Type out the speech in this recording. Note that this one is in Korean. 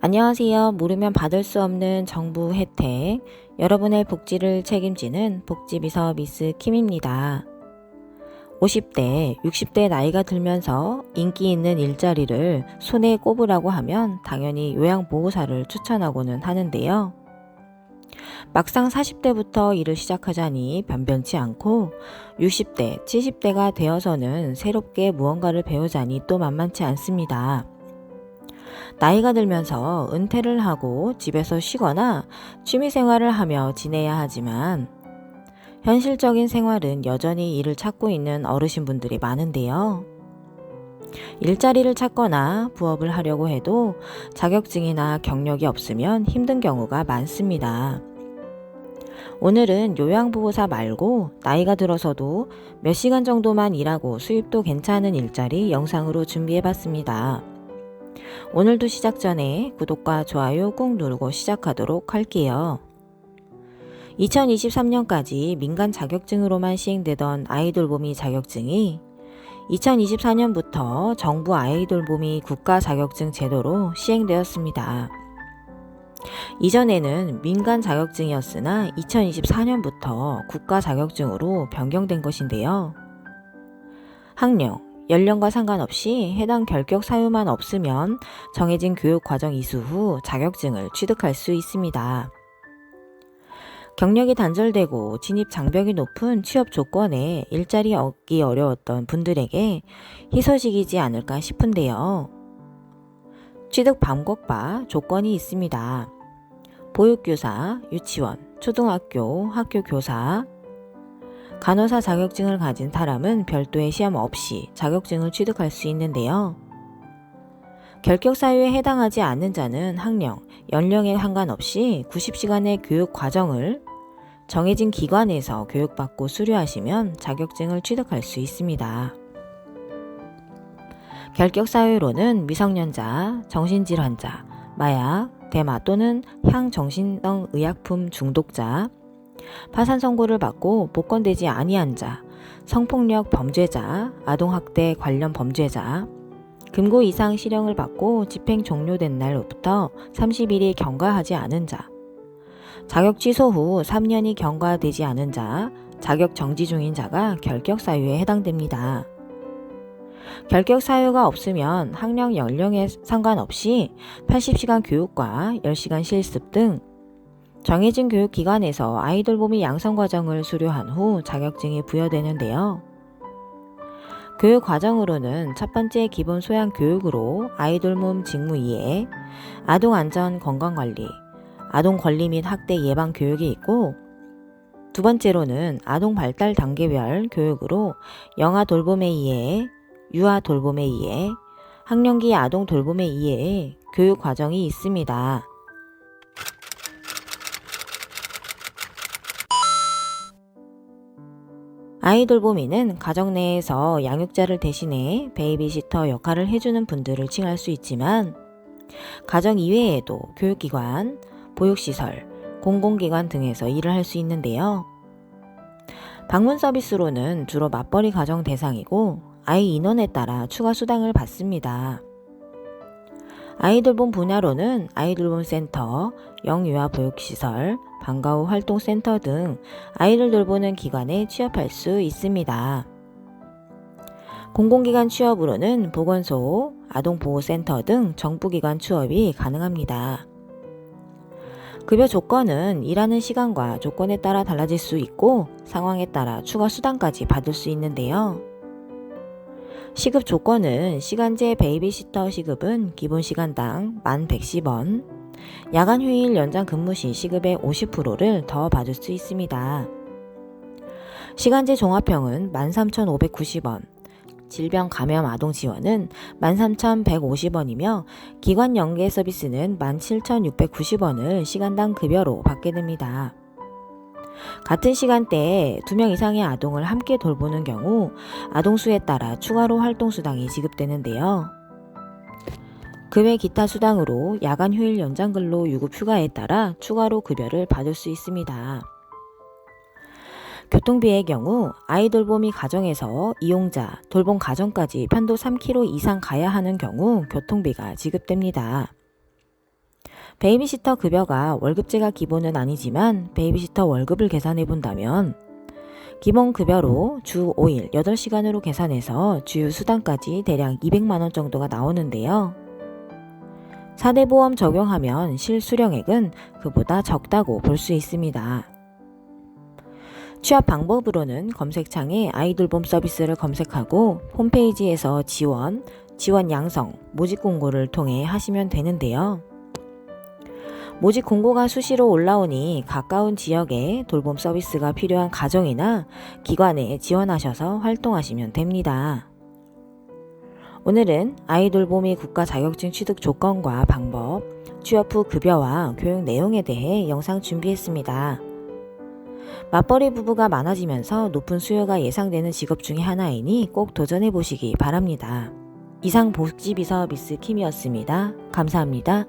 안녕하세요. 모르면 받을 수 없는 정부 혜택, 여러분의 복지를 책임지는 복지비서 미스 킴입니다. 50대, 60대 나이가 들면서 인기 있는 일자리를 손에 꼽으라고 하면 당연히 요양보호사를 추천하고는 하는데요. 막상 40대부터 일을 시작하자니 변변치 않고 60대, 70대가 되어서는 새롭게 무언가를 배우자니 또 만만치 않습니다. 나이가 들면서 은퇴를 하고 집에서 쉬거나 취미생활을 하며 지내야 하지만 현실적인 생활은 여전히 일을 찾고 있는 어르신분들이 많은데요. 일자리를 찾거나 부업을 하려고 해도 자격증이나 경력이 없으면 힘든 경우가 많습니다. 오늘은 요양보호사 말고 나이가 들어서도 몇 시간 정도만 일하고 수입도 괜찮은 일자리 영상으로 준비해봤습니다. 오늘도 시작 전에 구독과 좋아요 꾹 누르고 시작하도록 할게요. 2023년까지 민간 자격증으로만 시행되던 아이돌보미 자격증이 2024년부터 정부 아이돌보미 국가 자격증 제도로 시행되었습니다. 이전에는 민간 자격증이었으나 2024년부터 국가 자격증으로 변경된 것인데요. 학령, 연령과 상관없이 해당 결격 사유만 없으면 정해진 교육 과정 이수 후 자격증을 취득할 수 있습니다. 경력이 단절되고 진입 장벽이 높은 취업 조건에 일자리 얻기 어려웠던 분들에게 희소식이지 않을까 싶은데요. 취득 방법과 조건이 있습니다. 보육교사, 유치원, 초등학교, 학교 교사, 간호사 자격증을 가진 사람은 별도의 시험 없이 자격증을 취득할 수 있는데요. 결격 사유에 해당하지 않는 자는 학령, 연령에 상관없이 90시간의 교육 과정을 정해진 기관에서 교육받고 수료하시면 자격증을 취득할 수 있습니다. 결격 사유로는 미성년자, 정신질환자, 마약, 대마 또는 향정신성 의약품 중독자, 파산 선고를 받고 복권되지 아니한 자, 성폭력 범죄자, 아동학대 관련 범죄자, 금고 이상 실형을 받고 집행 종료된 날로부터 30일이 경과하지 않은 자, 자격 취소 후 3년이 경과되지 않은 자, 자격 정지 중인 자가 결격 사유에 해당됩니다. 결격 사유가 없으면 학령 연령에 상관없이 80시간 교육과 10시간 실습 등 정해진 교육기관에서 아이돌보미 양성과정을 수료한 후 자격증이 부여되는데요. 교육과정으로는 첫 번째 기본 소양 교육으로 아이돌몸 직무 이해, 아동안전 건강관리, 아동권리 및 학대 예방 교육이 있고, 두 번째로는 아동 발달 단계별 교육으로 영아 돌봄의 이해, 유아 돌봄의 이해, 학령기 아동 돌봄의 이해의 교육 과정이 있습니다. 아이돌보미는 가정 내에서 양육자를 대신해 베이비시터 역할을 해주는 분들을 칭할 수 있지만 가정 이외에도 교육기관, 보육시설, 공공기관 등에서 일을 할 수 있는데요. 방문 서비스로는 주로 맞벌이 가정 대상이고 아이 인원에 따라 추가 수당을 받습니다. 아이돌봄 분야로는 아이돌봄 센터, 영유아 보육시설, 방과후 활동센터 등 아이를 돌보는 기관에 취업할 수 있습니다. 공공기관 취업으로는 보건소, 아동보호센터 등 정부기관 취업이 가능합니다. 급여 조건은 일하는 시간과 조건에 따라 달라질 수 있고 상황에 따라 추가 수당까지 받을 수 있는데요. 시급 조건은 시간제 베이비시터 시급은 기본 시간당 1110원, 야간 휴일 연장 근무 시 시급의 50%를 더 받을 수 있습니다. 시간제 종합형은 13,590원, 질병 감염 아동 지원은 13,150원이며 기관 연계 서비스는 17,690원을 시간당 급여로 받게 됩니다. 같은 시간대에 2명 이상의 아동을 함께 돌보는 경우 아동 수에 따라 추가로 활동수당이 지급되는데요. 그 외 기타 수당으로 야간 휴일 연장 근로 유급 휴가에 따라 추가로 급여를 받을 수 있습니다. 교통비의 경우 아이 돌보미 가정에서 이용자, 돌봄 가정까지 편도 3km 이상 가야 하는 경우 교통비가 지급됩니다. 베이비시터 급여가 월급제가 기본은 아니지만 베이비시터 월급을 계산해 본다면 기본 급여로 주 5일 8시간으로 계산해서 주유 수당까지 대략 200만원 정도가 나오는데요. 4대 보험 적용하면 실수령액은 그보다 적다고 볼 수 있습니다. 취업 방법으로는 검색창에 아이돌봄 서비스를 검색하고 홈페이지에서 지원 양성, 모집 공고를 통해 하시면 되는데요. 모집 공고가 수시로 올라오니 가까운 지역에 돌봄 서비스가 필요한 가정이나 기관에 지원하셔서 활동하시면 됩니다. 오늘은 아이돌봄이 국가 자격증 취득 조건과 방법, 취업 후 급여와 교육 내용에 대해 영상 준비했습니다. 맞벌이 부부가 많아지면서 높은 수요가 예상되는 직업 중에 하나이니 꼭 도전해 보시기 바랍니다. 이상 복지비서 미스 킴이었습니다. 감사합니다.